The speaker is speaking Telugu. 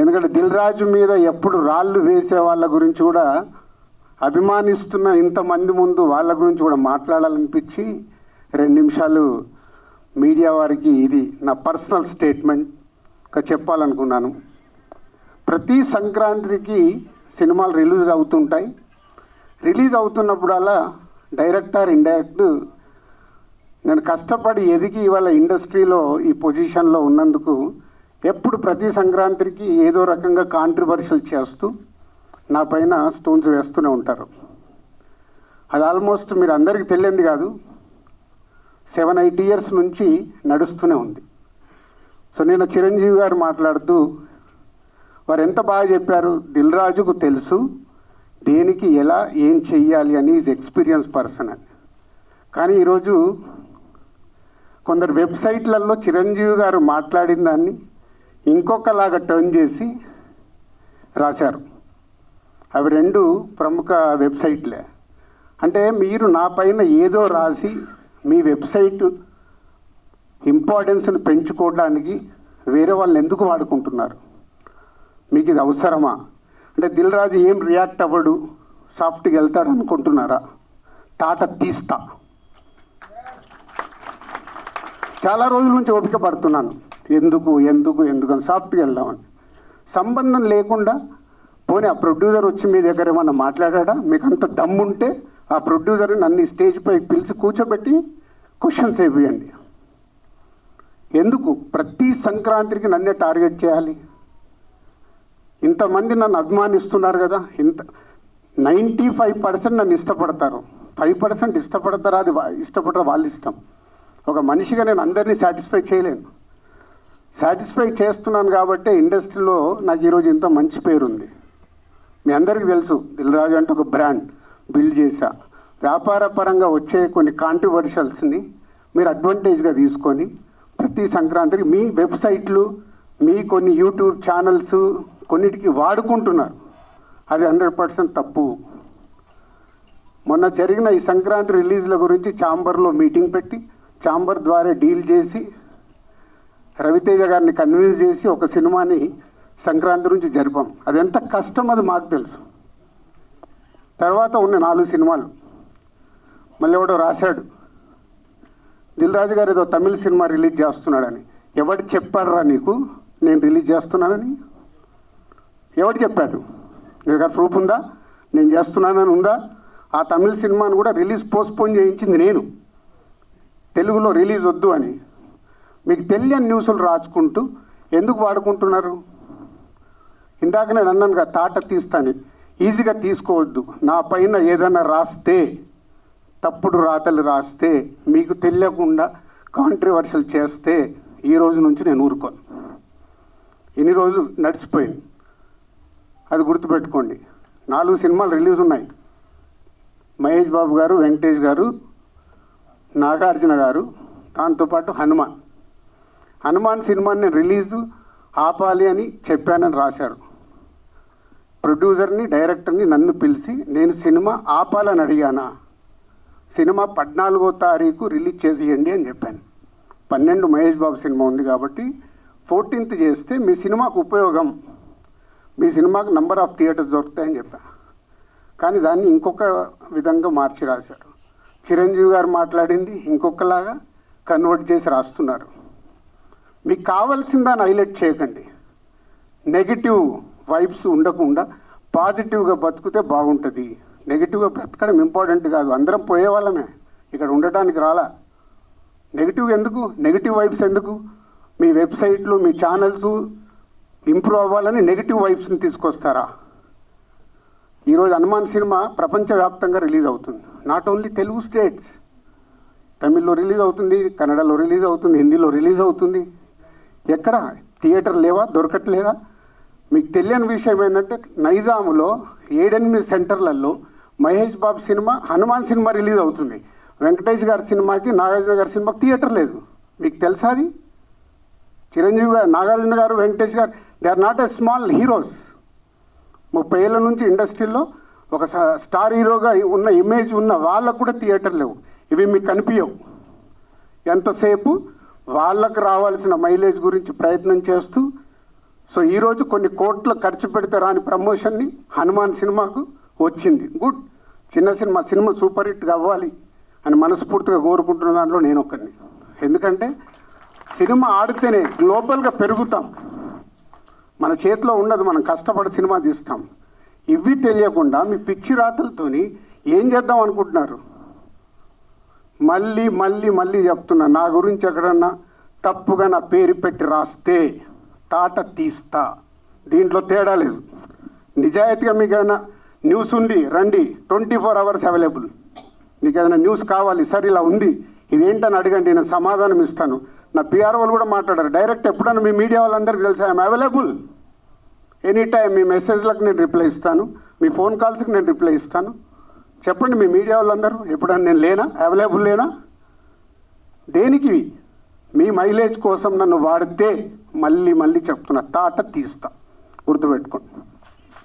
ఎందుకంటే దిల్ రాజు మీద ఎప్పుడు రాళ్ళు వేసే వాళ్ళ గురించి కూడా అభిమానిస్తున్న ఇంతమంది ముందు వాళ్ళ గురించి కూడా మాట్లాడాలనిపించి 2 నిమిషాలు మీడియా వారికి ఇది నా పర్సనల్ స్టేట్మెంట్గా చెప్పాలనుకున్నాను. ప్రతి సంక్రాంతికి సినిమాలు రిలీజ్ అవుతుంటాయి. రిలీజ్ అవుతున్నప్పుడల్లా డైరెక్టర్ ఇండైరెక్ట్ నేను కష్టపడి ఎదిగి ఇవాళ ఇండస్ట్రీలో ఈ పొజిషన్లో ఉన్నందుకు ఎప్పుడు ప్రతి సంక్రాంతికి ఏదో రకంగా కాంట్రవర్షియల్ చేస్తూ నా పైన స్టోన్స్ వేస్తూనే ఉంటారు. అది ఆల్మోస్ట్ మీరు అందరికీ తెలియంది కాదు, 7-8 ఇయర్స్ నుంచి నడుస్తూనే ఉంది. సో నేను చిరంజీవి గారు మాట్లాడుతూ వారు ఎంత బాగా చెప్పారు, దిల్ రాజుకు తెలుసు దేనికి ఎలా ఏం చెయ్యాలి అని, ఈజ్ ఎక్స్పీరియన్స్ పర్సన్ అని. కానీ ఈరోజు కొందరు వెబ్సైట్లలో చిరంజీవి గారు మాట్లాడిన దాన్ని ఇంకొకలాగా టర్న్ చేసి రాశారు. అవి 2 ప్రముఖ వెబ్సైట్లే. అంటే మీరు నా పైన ఏదో రాసి మీ వెబ్సైట్ ఇంపార్టెన్స్ని పెంచుకోవడానికి వేరే వాళ్ళని ఎందుకు వాడుకుంటున్నారు? మీకు ఇది అవసరమా? అంటే దిల్ రాజు ఏం రియాక్ట్ అవ్వడు, సాఫ్ట్గా వెళ్తాడు అనుకుంటున్నారా? తాట తీస్తా. చాలా రోజుల నుంచి ఓపిక పడుతున్నాను, ఎందుకు అని సాఫ్ట్గా వెళ్దామని. సంబంధం లేకుండా పోనీ ఆ ప్రొడ్యూసర్ వచ్చి మీ దగ్గర ఏమన్నా మాట్లాడా? మీకు అంత దమ్ముంటే ఆ ప్రొడ్యూసర్ని నన్ను స్టేజ్ పైకి పిలిచి కూర్చోబెట్టి క్వశ్చన్స్ వేయండి. ఎందుకు ప్రతి సంక్రాంతికి నన్నే టార్గెట్ చేయాలి? ఇంతమంది నన్ను అభిమానిస్తున్నారు కదా, 95% నన్ను ఇష్టపడతారు, 5% ఇష్టపడతారా? అది ఇష్టపడరా వాళ్ళ ఇష్టం. ఒక మనిషిగా నేను అందరినీ సాటిస్ఫై చేయలేను. సాటిస్ఫై చేస్తున్నాను కాబట్టి ఇండస్ట్రీలో నాకు ఈరోజు ఇంత మంచి పేరుంది. మీ అందరికీ తెలుసు, దిల్ రాజు అంటే ఒక బ్రాండ్ బిల్డ్ చేశా. వ్యాపార పరంగా వచ్చే కొన్ని కాంట్రవర్షియల్స్ని మీరు అడ్వాంటేజ్గా తీసుకొని ప్రతి సంక్రాంతికి మీ వెబ్సైట్లు, మీ కొన్ని యూట్యూబ్ ఛానల్స్ కొన్నిటికి వాడుకుంటున్నారు. అది 100% తప్పు. మొన్న జరిగిన ఈ సంక్రాంతి రిలీజ్ల గురించి ఛాంబర్లో మీటింగ్ పెట్టి ఛాంబర్ ద్వారా డీల్ చేసి రవితేజ గారిని కన్విన్స్ చేసి ఒక సినిమాని సంక్రాంతి నుంచి జరిపాం. అది ఎంత కష్టం అది మాకు తెలుసు. తర్వాత ఉన్న 4 సినిమాలు మళ్ళీ ఎవడో రాశాడు, దిల్ రాజు గారు ఏదో తమిళ సినిమా రిలీజ్ చేస్తున్నాడని. ఎవడు చెప్పాడురా నీకు నేను రిలీజ్ చేస్తున్నానని? ఎవడు చెప్పాడు? నీ దగ్గర ప్రూఫ్ ఉందా? నేను చేస్తున్నానని ఉందా? ఆ తమిళ సినిమాను కూడా రిలీజ్ పోస్ట్పోన్ చేయించింది నేను, తెలుగులో రిలీజ్ వద్దు అని. మీకు తెలియని న్యూస్లు రాసుకుంటూ ఎందుకు వాడుకుంటున్నారు? ఇందాక నేను అన్నాను కదా, తాట తీస్తాను. ఈజీగా తీసుకోవద్దు. నా పైన ఏదైనా రాస్తే, తప్పుడు రాతలు రాస్తే, మీకు తెలియకుండా కాంట్రవర్షియల్ చేస్తే ఈ రోజు నుంచి నేను ఊరుకోను. ఇన్ని రోజులు నడిచిపోయింది, అది గుర్తుపెట్టుకోండి. 4 సినిమాలు రిలీజ్ ఉన్నాయి. మహేష్ బాబు గారు, వెంకటేష్ గారు, నాగార్జున గారు, దాంతోపాటు హనుమాన్ సినిమాని నేను రిలీజు ఆపాలి అని చెప్పానని రాశారు. ప్రొడ్యూసర్ని, డైరెక్టర్ని నన్ను పిలిచి నేను సినిమా ఆపాలని అడిగానా? సినిమా 14వ తారీఖు రిలీజ్ చేసేయండి అని చెప్పాను. 12 మహేష్ బాబు సినిమా ఉంది కాబట్టి 14th చేస్తే మీ సినిమాకు ఉపయోగం, మీ సినిమాకు నంబర్ ఆఫ్ థియేటర్స్ దొరుకుతాయని చెప్పాను. కానీ దాన్ని ఇంకొక విధంగా మార్చి రాశారు. చిరంజీవి గారు మాట్లాడింది ఇంకొకలాగా కన్వర్ట్ చేసి రాస్తున్నారు. మీకు కావాల్సిన దాన్ని హైలైట్ చేయకండి. నెగిటివ్ వైబ్స్ ఉండకుండా పాజిటివ్గా బతుకుతే బాగుంటుంది. నెగిటివ్గా బ్రతకడం ఇంపార్టెంట్ కాదు. అందరం పోయే వాళ్ళమే, ఇక్కడ ఉండటానికి రాలా. నెగిటివ్ ఎందుకు? నెగిటివ్ వైబ్స్ ఎందుకు? మీ వెబ్సైట్లు, మీ ఛానల్స్ ఇంప్రూవ్ అవ్వాలని నెగిటివ్ వైబ్స్ని తీసుకొస్తారా? ఈరోజు హనుమాన్ సినిమా ప్రపంచవ్యాప్తంగా రిలీజ్ అవుతుంది. నాట్ ఓన్లీ తెలుగు స్టేట్స్, తమిళ్లో రిలీజ్ అవుతుంది, కన్నడలో రిలీజ్ అవుతుంది, హిందీలో రిలీజ్ అవుతుంది. ఎక్కడ థియేటర్ లేవా? దొరకట్లేదా? మీకు తెలియని విషయం ఏంటంటే నైజాములో 7-8 సెంటర్లలో Mahesh Babu cinema, Hanuman cinema release అవుతుంది. వెంకటేష్ గారి సినిమాకి, నాగార్జున గారి సినిమాకి థియేటర్ లేదు. మీకు తెలుసా అది? చిరంజీవి గారు, నాగార్జున గారు, వెంకటేష్ గారు, they are not a small heroes. 30 ఏళ్ళ నుంచి ఇండస్ట్రీలో ఒక స్టార్ హీరోగా ఉన్న ఇమేజ్ ఉన్న వాళ్ళకు కూడా థియేటర్ లేవు. ఇవి మీకు కనిపించవు. ఎంతసేపు వాళ్ళకు రావాల్సిన మైలేజ్ గురించి ప్రయత్నం చేస్తూ సో ఈరోజు కొన్ని కోట్లు ఖర్చు పెడితే రాని ప్రమోషన్ని హనుమాన్ సినిమాకు వచ్చింది. గుడ్, చిన్న సినిమా సూపర్ హిట్గా అవ్వాలి అని మనస్ఫూర్తిగా కోరుకుంటున్న దాంట్లో నేను ఒకరిని. ఎందుకంటే సినిమా ఆడితేనే గ్లోబల్గా పెరుగుతాం. మన చేతిలో ఉండదు, మనం కష్టపడి సినిమా తీస్తాం. ఇవి తెలియకుండా మీ పిచ్చి రాతలతోని ఏం చేద్దాం అనుకుంటున్నారు? మళ్ళీ మళ్ళీ మళ్ళీ చెప్తున్నా, నా గురించి ఎక్కడన్నా తప్పుగా నా పేరు పెట్టి రాస్తే తాట తీస్తా. దీంట్లో తేడా లేదు. నిజాయితీగా మీకు ఏదైనా న్యూస్ ఉంది రండి, 24 hours అవైలబుల్. మీకు ఏదైనా న్యూస్ కావాలి, సార్ ఇలా ఉంది ఇదేంటని అడగండి, నేను సమాధానం ఇస్తాను. నా పిఆర్ వాళ్ళు కూడా మాట్లాడారు డైరెక్ట్. ఎప్పుడన్నా మీ మీడియా వాళ్ళందరికీ తెలుసా ఐఎమ్ అవైలబుల్ ఎనీ టైం. మీ మెసేజ్లకు నేను రిప్లై ఇస్తాను, మీ ఫోన్ కాల్స్కి నేను రిప్లై ఇస్తాను. చెప్పండి మీ మీడియా వాళ్ళందరూ, ఎప్పుడన్నా నేను లేనా, అవైలబుల్ లేనా? దేనికి? మీ మైలేజ్ కోసం నన్ను వాడితే మళ్ళీ మళ్ళీ చెప్తున్నా, తాట తీస్తా, గుర్తుపెట్టుకోండి.